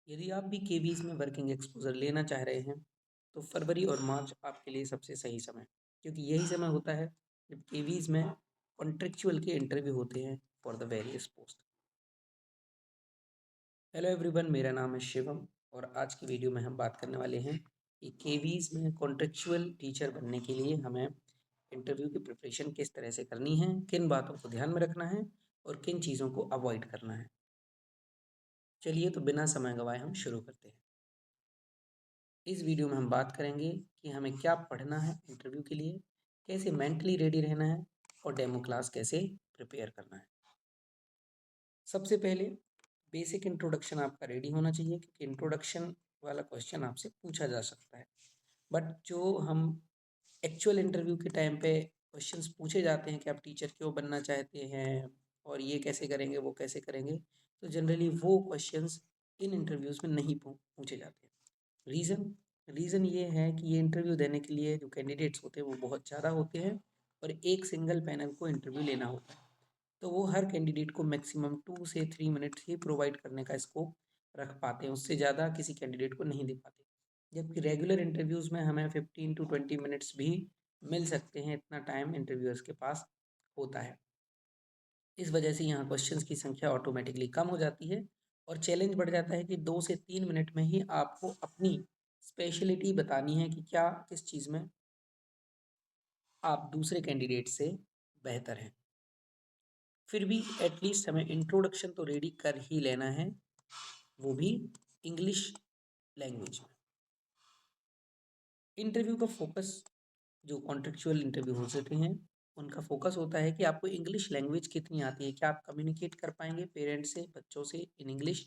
यदि आप भी केवीज में वर्किंग एक्सपोजर लेना चाह रहे हैं तो फरवरी और मार्च आपके लिए सबसे सही समय, क्योंकि यही समय होता है जब केवीज में कॉन्ट्रेक्चुअल के इंटरव्यू होते हैं for the various post. Hello everyone, मेरा नाम है शिवम और आज की वीडियो में हम बात करने वाले हैं कि केवीज में कॉन्ट्रेक्चुअल टीचर बनने के लिए हमें इंटरव्यू की प्रिपरेशन किस तरह से करनी है, किन बातों को ध्यान में रखना है और किन चीज़ों को अवॉइड करना है। चलिए तो बिना समय गवाए हम शुरू करते हैं। इस वीडियो में हम बात करेंगे कि हमें क्या पढ़ना है इंटरव्यू के लिए, कैसे मेंटली रेडी रहना है और डेमो क्लास कैसे प्रिपेयर करना है। सबसे पहले बेसिक इंट्रोडक्शन आपका रेडी होना चाहिए, क्योंकि इंट्रोडक्शन वाला क्वेश्चन आपसे पूछा जा सकता है। बट जो हम एक्चुअल इंटरव्यू के टाइम पे क्वेश्चंस पूछे जाते हैं कि आप टीचर क्यों बनना चाहते हैं और ये कैसे करेंगे वो कैसे करेंगे, तो जनरली वो क्वेश्चंस इन इंटरव्यूज़ में नहीं पूछे जाते हैं। रीज़न रीज़न ये है कि ये इंटरव्यू देने के लिए जो कैंडिडेट्स होते हैं वो बहुत ज़्यादा होते हैं और एक सिंगल पैनल को इंटरव्यू लेना होता है, तो वो हर कैंडिडेट को मैक्सिमम 2 से 3 मिनट्स ही प्रोवाइड करने का स्कोप रख पाते हैं, उससे ज़्यादा किसी कैंडिडेट को नहीं दे पाते। जबकि रेगुलर इंटरव्यूज़ में हमें 15 to 20 मिनट्स भी मिल सकते हैं, इतना टाइम इंटरव्यूअर्स के पास होता है। इस वजह से यहाँ क्वेश्चंस की संख्या ऑटोमेटिकली कम हो जाती है और चैलेंज बढ़ जाता है कि 2 से 3 मिनट में ही आपको अपनी स्पेशलिटी बतानी है कि क्या किस चीज़ में आप दूसरे कैंडिडेट से बेहतर हैं। फिर भी एटलीस्ट हमें इंट्रोडक्शन तो रेडी कर ही लेना है, वो भी इंग्लिश लैंग्वेज में। इंटरव्यू का फोकस, जो कॉन्ट्रेक्चुअल इंटरव्यू हो सकते हैं उनका फोकस होता है कि आपको इंग्लिश लैंग्वेज कितनी आती है, क्या आप कम्युनिकेट कर पाएंगे पेरेंट्स से, बच्चों से इन इंग्लिश।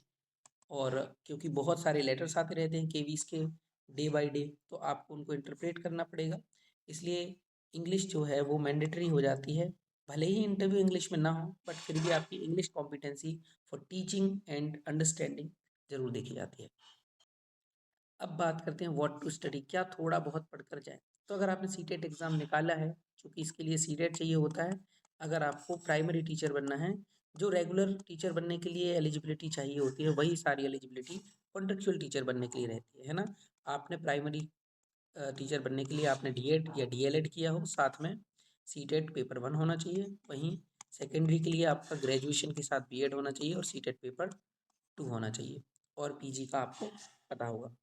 और क्योंकि बहुत सारे लेटर्स आते रहते हैं केवीज के डे बाय डे, तो आपको उनको इंटरप्रेट करना पड़ेगा, इसलिए इंग्लिश जो है वो मैंडेटरी हो जाती है। भले ही इंटरव्यू इंग्लिश में ना हो, बट फिर भी आपकी English competency for teaching and understanding जरूर देखी जाती है। अब बात करते हैं व्हाट टू स्टडी, क्या थोड़ा बहुत पढ़कर जाए। तो अगर आपने सीटेट एग्ज़ाम निकाला है, चूँकि इसके लिए सीटेट चाहिए होता है, अगर आपको प्राइमरी टीचर बनना है, जो रेगुलर टीचर बनने के लिए एलिजिबिलिटी चाहिए होती है वही सारी एलिजिबिलिटी कॉन्ट्रेक्चुअल टीचर बनने के लिए रहती है ना। आपने प्राइमरी टीचर बनने के लिए आपने डीएड या डीएलएड किया हो, साथ में सीटेट पेपर 1 होना चाहिए। वहीं सेकेंडरी के लिए आपका ग्रेजुएशन के साथ बीएड होना चाहिए और सीटेट पेपर 2 होना चाहिए, और पीजी का आपको पता होगा।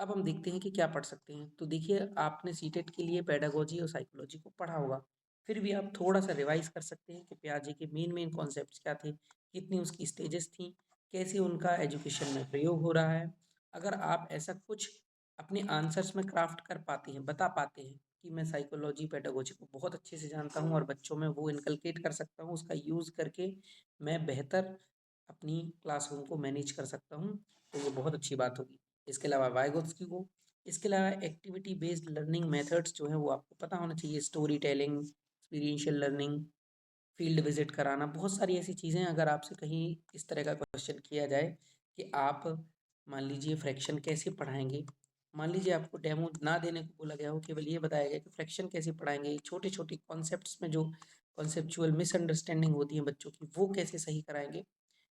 अब हम देखते हैं कि क्या पढ़ सकते हैं। तो देखिए, आपने सीटेट के लिए पेडागोजी और साइकोलॉजी को पढ़ा होगा, फिर भी आप थोड़ा सा रिवाइज कर सकते हैं कि पियाजे के मेन मेन कॉन्सेप्ट्स क्या थे, कितनी उसकी स्टेजेस थी, कैसे उनका एजुकेशन में प्रयोग हो रहा है। अगर आप ऐसा कुछ अपने आंसर्स में क्राफ्ट कर पाते हैं, बता पाते हैं कि मैं साइकोलॉजी पेडागोजी को बहुत अच्छे से जानता हूँ और बच्चों में वो इनकलकेट कर सकता हूँ, उसका यूज़ करके मैं बेहतर अपनी क्लासरूम को मैनेज कर सकता हूँ, तो ये बहुत अच्छी बात होगी। इसके अलावा वाइगोत्स्की को, इसके अलावा एक्टिविटी बेस्ड लर्निंग मेथड्स जो है वो आपको पता होना चाहिए, story telling, experiential learning, field visit कराना, बहुत सारी ऐसी चीज़ें। अगर आपसे कहीं इस तरह का क्वेश्चन किया जाए कि आप मान लीजिए फ्रैक्शन कैसे पढ़ाएंगे, मान लीजिए आपको डेमो ना देने को बोला गया हो, केवल ये बताया गया कि फ्रैक्शन कैसे पढ़ाएंगे, छोटे छोटे कॉन्सेप्ट्स में जो कॉन्सेप्चुअल मिसअंडरस्टैंडिंग होती है बच्चों की, वो कैसे सही कराएंगे।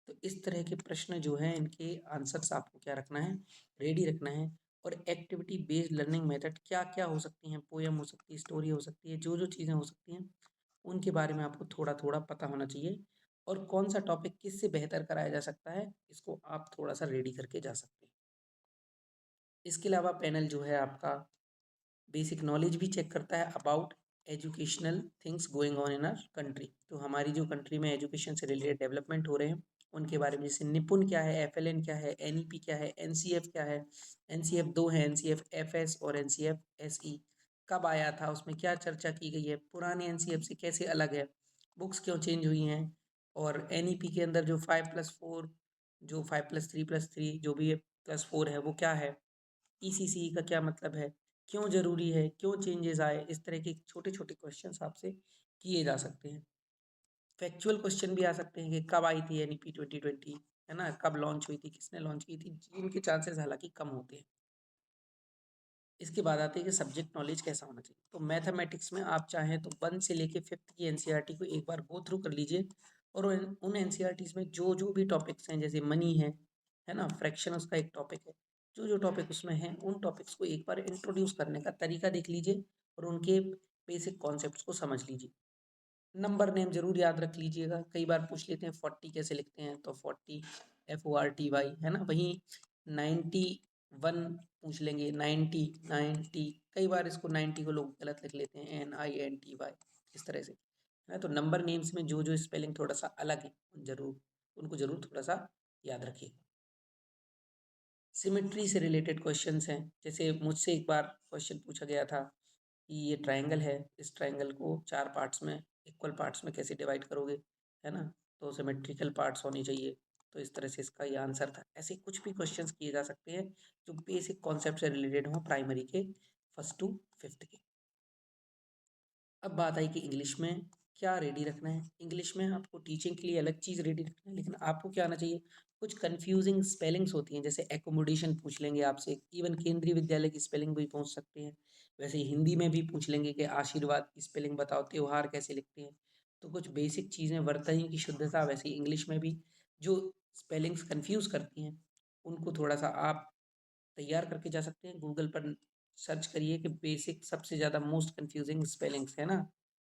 तो इस तरह के प्रश्न जो हैं इनके आंसर्स आपको क्या रखना है, रेडी रखना है। और एक्टिविटी बेस्ड लर्निंग मेथड क्या क्या हो सकती हैं, पोएम हो सकती है, स्टोरी हो सकती है, जो जो चीज़ें हो सकती हैं उनके बारे में आपको थोड़ा थोड़ा पता होना चाहिए, और कौन सा टॉपिक किससे बेहतर कराया जा सकता है इसको आप थोड़ा सा रेडी करके जा सकते हैं। इसके अलावा पैनल जो है आपका बेसिक नॉलेज भी चेक करता है about educational things going on in our country, तो हमारी जो कंट्री में एजुकेशन से रिलेटेड डेवलपमेंट हो रहे हैं उनके बारे में, जैसे निपुण क्या है, एफएलएन क्या है, एनईपी क्या है, एनसीएफ क्या है। एनसीएफ दो है, एनसीएफ एफएस और एनसीएफ एसई, कब आया था, उसमें क्या चर्चा की गई है, पुराने एनसीएफ से कैसे अलग है, बुक्स क्यों चेंज हुई हैं, और एनईपी के अंदर जो 5+4, जो 5+3+3 जो भी है +4 है वो क्या है, ईसीसी का क्या मतलब है, क्यों ज़रूरी है, क्यों चेंजेस आए, इस तरह के छोटे-छोटे क्वेश्चंस आपसे किए जा सकते हैं। फैक्चुअल क्वेश्चन भी आ सकते हैं कि कब आई थी एनईपी 2020, है ना, कब लॉन्च हुई थी, किसने लॉन्च की थी, इनके चांसेस हालाँकि कम होते हैं। इसके बाद आते हैं कि सब्जेक्ट नॉलेज कैसा होना चाहिए। तो मैथमेटिक्स में आप चाहें तो 1 से लेके 5th की एनसीईआरटी को एक बार गो थ्रू कर लीजिए और उन एनसीईआरटीज में जो जो भी टॉपिक्स हैं, जैसे मनी है ना, फ्रैक्शन उसका एक टॉपिक है, जो जो टॉपिक उसमें हैं उन टॉपिक्स को एक बार इंट्रोड्यूस करने का तरीका देख लीजिए और उनके बेसिक कॉन्सेप्ट्स को समझ लीजिए। नंबर नेम जरूर याद रख लीजिएगा, कई बार पूछ लेते हैं 40 कैसे लिखते हैं, तो 40 FORTY है ना। वहीं 91 पूछ लेंगे, 90 कई बार इसको 90 को लोग गलत लिख लेते हैं, NINTY इस तरह से है ना। तो नंबर नेम्स में जो जो स्पेलिंग थोड़ा सा अलग है उनको जरूर थोड़ा सा याद रखिएगा। सिमेट्री से रिलेटेड क्वेश्चंस हैं, जैसे मुझसे एक बार क्वेश्चन पूछा गया था कि ये ट्रायंगल है, इस ट्रायंगल को 4 पार्ट्स में, इक्वल पार्ट्स में कैसे डिवाइड करोगे, है ना। तो सिमेट्रिकल पार्ट्स होने चाहिए, तो इस तरह से इसका ये आंसर था। ऐसे कुछ भी क्वेश्चंस किए जा सकते हैं जो बेसिक कॉन्सेप्ट से रिलेटेड हो प्राइमरी के 1st to 5th के। अब बात आई कि इंग्लिश में क्या रेडी रखना है। इंग्लिश में आपको टीचिंग के लिए अलग चीज़ रेडी रखना है, लेकिन आपको क्या आना चाहिए, कुछ कंफ्यूजिंग स्पेलिंग्स होती हैं, जैसे एकोमोडेशन पूछ लेंगे आपसे, इवन केंद्रीय विद्यालय की स्पेलिंग भी पूछ सकते हैं। वैसे ही हिंदी में भी पूछ लेंगे कि आशीर्वाद की स्पेलिंग बताओ, त्योहार कैसे लिखते हैं। तो कुछ बेसिक चीज़ें, वर्तनी की शुद्धता, वैसे ही इंग्लिश में भी जो स्पेलिंग्स कंफ्यूज करती हैं उनको थोड़ा सा आप तैयार करके जा सकते हैं। गूगल पर सर्च करिए कि बेसिक सबसे ज़्यादा मोस्ट कंफ्यूजिंग स्पेलिंग्स है ना,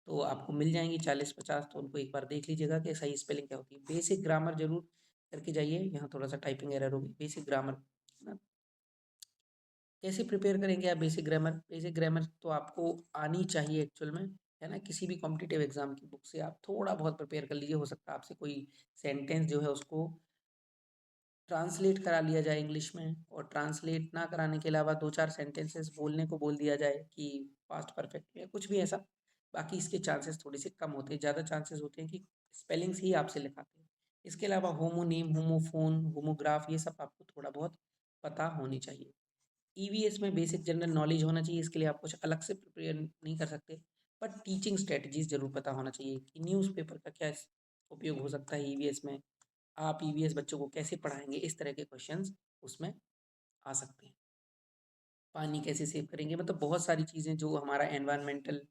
तो आपको मिल जाएंगी 40-50, तो उनको एक बार देख लीजिएगा कि सही स्पेलिंग क्या होती है। बेसिक ग्रामर जरूर करके जाइए, यहाँ थोड़ा सा टाइपिंग एरर होगी, बेसिक ग्रामर है ना। कैसे प्रिपेयर करेंगे आप बेसिक ग्रामर? बेसिक ग्रामर तो आपको आनी चाहिए एक्चुअल में, है ना। किसी भी कॉम्पिटिटिव एग्जाम की बुक से आप थोड़ा बहुत प्रिपेयर कर लीजिए। हो सकता है आपसे कोई सेंटेंस जो है उसको ट्रांसलेट करा लिया जाए इंग्लिश में, और ट्रांसलेट ना कराने के अलावा 2-4 सेंटेंसेस बोलने को बोल दिया जाए कि पास्ट परफेक्ट में, कुछ भी ऐसा। बाकी इसके चांसेस थोड़े से कम होते हैं, ज़्यादा चांसेस होते हैं कि स्पेलिंग्स ही आपसे लिखाते हैं। इसके अलावा होमोनीम, होमोफोन, होमोग्राफ, ये सब आपको थोड़ा बहुत पता होनी चाहिए। ईवीएस में बेसिक जनरल नॉलेज होना चाहिए, इसके लिए आप कुछ अलग से प्रिपेयर नहीं कर सकते, बट टीचिंग स्ट्रेटजीज जरूर पता होना चाहिए कि न्यूज़पेपर का क्या उपयोग हो सकता है ईवीएस में, आप ईवीएस बच्चों को कैसे पढ़ाएंगे, इस तरह के क्वेश्चंस उसमें आ सकते हैं। पानी कैसे सेव करेंगे, मतलब बहुत सारी चीज़ें जो हमारा एनवायरमेंटल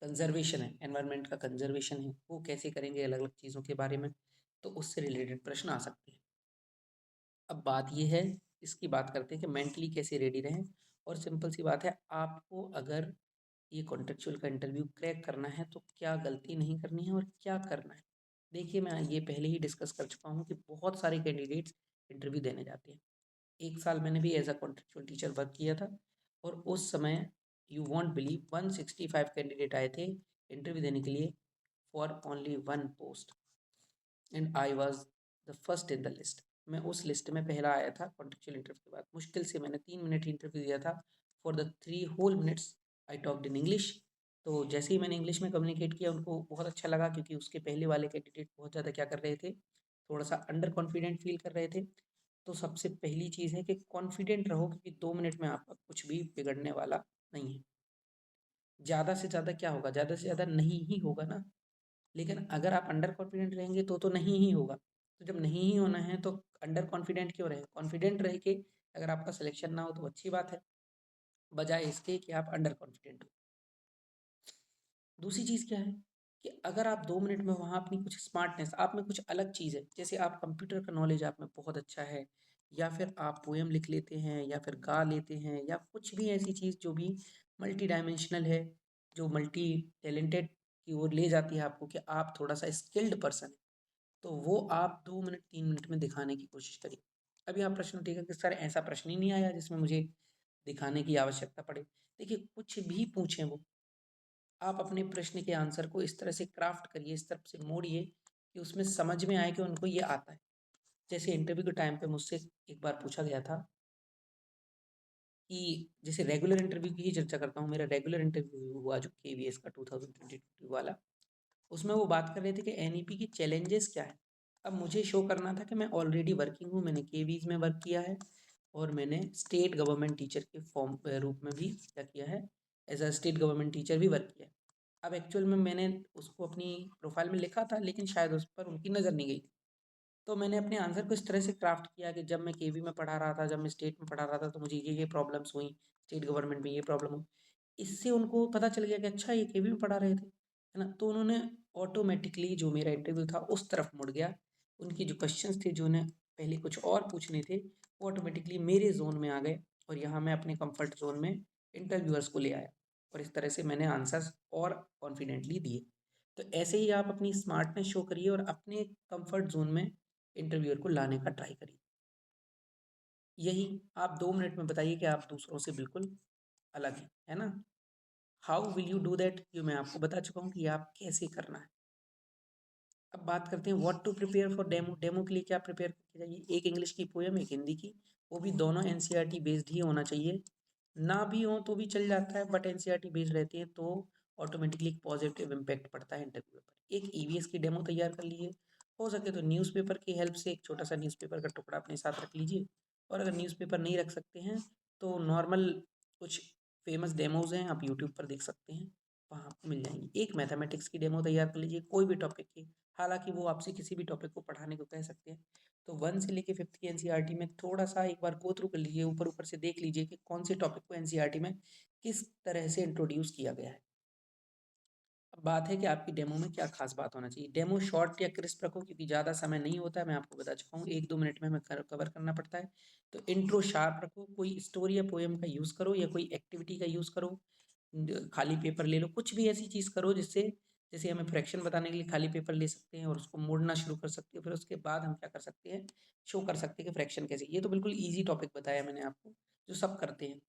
कंजर्वेशन है, एनवायरनमेंट का कंजर्वेशन है, वो कैसे करेंगे, अलग अलग चीज़ों के बारे में, तो उससे रिलेटेड प्रश्न आ सकते हैं। अब बात ये है, इसकी बात करते हैं कि मेंटली कैसे रेडी रहें। और सिंपल सी बात है, आपको अगर ये कॉन्टेक्चुअल का इंटरव्यू क्रैक करना है तो क्या गलती नहीं करनी है और क्या करना है। देखिए, मैं ये पहले ही डिस्कस कर चुका हूँ कि बहुत सारे कैंडिडेट्स इंटरव्यू देने जाते हैं। 1 साल मैंने भी as a contextual teacher work किया था, और उस समय यू वॉन्ट बिलीव 165 कैंडिडेट आए थे इंटरव्यू देने के लिए for only one post, and I was the first in the list. मैं उस लिस्ट में पहला आया था कॉन्टेक्चुअल इंटरव्यू के बाद। मुश्किल से मैंने 3 मिनट इंटरव्यू दिया था, for the 3 whole minutes I talked in English. तो जैसे ही मैंने इंग्लिश में कम्युनिकेट किया, उनको बहुत अच्छा लगा, क्योंकि उसके पहले वाले कैंडिडेट बहुत ज़्यादा क्या कर रहे थे, थोड़ा सा अंडर कॉन्फिडेंट फील कर रहे थे। तो सबसे पहली चीज़ है कि कॉन्फिडेंट रहो, क्योंकि 2 मिनट में आपका कुछ भी बिगड़ने वाला नहीं है। ज़्यादा से ज़्यादा क्या होगा, ज़्यादा से ज़्यादा नहीं ही होगा ना। लेकिन अगर आप अंडर कॉन्फिडेंट रहेंगे तो नहीं ही होगा। तो जब नहीं ही होना है तो अंडर कॉन्फिडेंट क्यों रहे, कॉन्फिडेंट रह के अगर आपका सिलेक्शन ना हो तो अच्छी बात है, बजाय इसके कि आप अंडर कॉन्फिडेंट हो। दूसरी चीज़ क्या है कि अगर आप 2 मिनट में वहाँ अपनी कुछ स्मार्टनेस, आप में कुछ अलग चीज़ है, जैसे आप कंप्यूटर का नॉलेज आप में बहुत अच्छा है, या फिर आप पोएम लिख लेते हैं, या फिर गा लेते हैं, या कुछ भी ऐसी चीज़ जो भी मल्टी डायमेंशनल है, जो मल्टी टैलेंटेड की ओर ले जाती है आपको, कि आप थोड़ा सा स्किल्ड पर्सन है, तो वो आप 2 मिनट 3 मिनट में दिखाने की कोशिश करिए। अभी आप प्रश्न उठेगा कि सर ऐसा प्रश्न ही नहीं आया जिसमें मुझे दिखाने की आवश्यकता पड़े। देखिए, कुछ भी पूछें वो, आप अपने प्रश्न के आंसर को इस तरह से क्राफ्ट करिए, इस तरफ से मोड़िए कि उसमें समझ में आए कि उनको ये आता है। जैसे इंटरव्यू के टाइम पे मुझसे एक बार पूछा गया था कि, जैसे रेगुलर इंटरव्यू की ही चर्चा करता हूँ, मेरा रेगुलर इंटरव्यू हुआ जो केवीएस का 2022 वाला, उसमें वो बात कर रहे थे कि एनईपी की चैलेंजेस क्या है। अब मुझे शो करना था कि मैं ऑलरेडी वर्किंग हूँ, मैंने केवीज में वर्क किया है, और मैंने स्टेट गवर्नमेंट टीचर के फॉर्म रूप में भी क्या किया है, as a state government teacher भी वर्क किया है। अब एक्चुअल में मैंने उसको अपनी प्रोफाइल में लिखा था, लेकिन शायद उस पर उनकी नज़र नहीं गई। तो मैंने अपने आंसर को इस तरह से क्राफ्ट किया कि जब मैं केवी में पढ़ा रहा था, जब मैं स्टेट में पढ़ा रहा था, तो मुझे ये प्रॉब्लम्स हुई, स्टेट गवर्नमेंट में ये प्रॉब्लम हुई। इससे उनको पता चल गया कि अच्छा, ये केवी में पढ़ा रहे थे। है ना? तो उन्होंने ऑटोमेटिकली जो मेरा इंटरव्यू था उस तरफ मुड़ गया। उनके जो क्वेश्चंस थे जो उन्हें पहले कुछ और पूछने थे, वो ऑटोमेटिकली मेरे ज़ोन में आ गए और यहाँ मैं अपने कम्फर्ट ज़ोन में इंटरव्यूअर्स को ले आया और इस तरह से मैंने आंसर्स और कॉन्फिडेंटली दिए। तो ऐसे ही आप अपनी स्मार्टनेस शो करिए और अपने कम्फर्ट ज़ोन में इंटरव्यूअर को लाने का ट्राई करिए। यही आप 2 मिनट में बताइए कि आप दूसरों से बिल्कुल अलग हैं, है ना? How will you do that? ये मैं आपको बता चुका हूँ कि आप कैसे करना है। अब बात करते हैं what to prepare for demo. Demo के लिए क्या प्रिपेयर करके जाइए? एक इंग्लिश की पोएम, एक हिंदी की, वो भी दोनों एनसीईआरटी बेस्ड ही होना चाहिए। ना भी हो तो भी चल जाता है, बट एनसीईआरटी बेस्ड रहती है तो ऑटोमेटिकली एक पॉजिटिव इम्पैक्ट पड़ता है इंटरव्यू पर। एक ईवीएस की डेमो तैयार कर लीजिए। हो सके तो न्यूज़पेपर की हेल्प से एक छोटा सा न्यूज़पेपर का टुकड़ा अपने साथ रख लीजिए, और अगर न्यूज़पेपर नहीं रख सकते हैं तो नॉर्मल कुछ फेमस डेमोज हैं, आप यूट्यूब पर देख सकते हैं, वहाँ आपको मिल जाएंगी। एक मैथमेटिक्स की डेमो तैयार कर लीजिए, कोई भी टॉपिक की। हालांकि वो आपसे किसी भी टॉपिक को पढ़ाने को कह सकते हैं। तो 1 से लेके 5th की एनसीईआरटी में थोड़ा-सा एक बार गो थ्रू कर लीजिए, ऊपर-ऊपर से देख लीजिए कि कौन से टॉपिक को एनसीईआरटी में किस तरह से इंट्रोड्यूस किया गया है। अब बात है कि आपकी डेमो में क्या खास बात होना चाहिए। डेमो शॉर्ट या क्रिस्प रखो क्योंकि ज़्यादा समय नहीं होता है, मैं आपको बता चुका हूँ, 1-2 मिनट में हमें कवर करना पड़ता है। तो इंट्रो शार्प रखो, कोई स्टोरी या पोएम का यूज़ करो या कोई एक्टिविटी का यूज़ करो। खाली पेपर ले लो, कुछ भी ऐसी चीज़ करो जिससे, जैसे हमें फ्रैक्शन बताने के लिए खाली पेपर ले सकते हैं और उसको मोड़ना शुरू कर सकते हो। फिर उसके बाद हम क्या कर सकते हैं, शो कर सकते हैं कि फ्रैक्शन कैसे। ये तो बिल्कुल ईज़ी टॉपिक बताया मैंने आपको, जो सब करते हैं।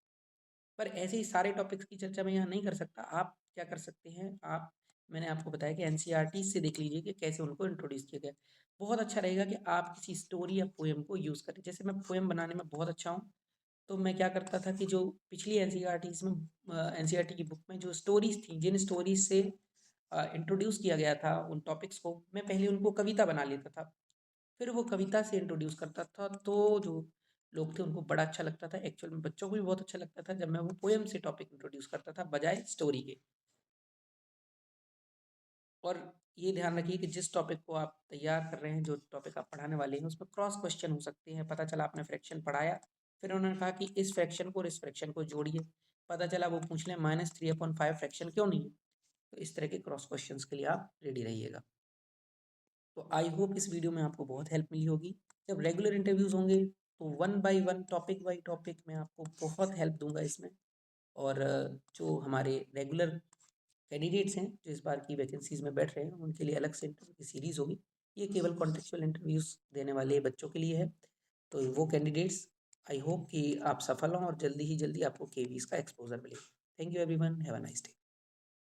पर ऐसे ही सारे टॉपिक्स की चर्चा मैं यहाँ नहीं कर सकता। आप क्या कर सकते हैं, आप, मैंने आपको बताया कि एनसीईआरटी से देख लीजिए कि कैसे उनको इंट्रोड्यूस किया गया है। बहुत अच्छा रहेगा कि आप किसी स्टोरी या पोएम को यूज़ करें। जैसे मैं पोएम बनाने में बहुत अच्छा हूँ, तो मैं क्या करता था कि जो पिछली एनसीईआरटीज़ में एनसीईआरटी की बुक में जो स्टोरीज़ थी, जिन स्टोरीज़ से इंट्रोड्यूस किया गया था उन टॉपिक्स को, मैं पहले उनको कविता बना लेता था। फिर वो कविता से इंट्रोड्यूस करता था, तो जो लोग थे उनको बड़ा अच्छा लगता था। एक्चुअल में बच्चों को भी बहुत अच्छा लगता था जब मैं वो पोएम से टॉपिक इंट्रोड्यूस करता था बजाय स्टोरी के। और ये ध्यान रखिए कि जिस टॉपिक को आप तैयार कर रहे हैं, जो टॉपिक आप पढ़ाने वाले हैं, उसमें क्रॉस क्वेश्चन हो सकते हैं। पता चला आपने फ्रैक्शन पढ़ाया, फिर उन्होंने कहा कि इस फ्रैक्शन को और इस फ्रैक्शन को जोड़िए। पता चला वो पूछ लें -3/5 फ्रैक्शन क्यों नहीं है? तो इस तरह के क्रॉस क्वेश्चंस के लिए आप रेडी रहिएगा। तो आई होप इस वीडियो में आपको बहुत हेल्प मिली होगी। जब रेगुलर इंटरव्यूज़ होंगे तो one by one, topic by topic मैं आपको बहुत हेल्प दूंगा इसमें। और जो हमारे रेगुलर कैंडिडेट्स हैं जो इस बार की वैकेंसीज़ में बैठ रहे हैं, उनके लिए अलग से इंटरव्यू की सीरीज़ होगी। ये केवल कॉन्टेक्चुअल इंटरव्यूज़ देने वाले बच्चों के लिए है। तो वो कैंडिडेट्स, आई होप कि आप सफल हों और जल्दी ही जल्दी आपको केवीज़ का एक्सपोज़र मिले। Thank you everyone, have a nice day.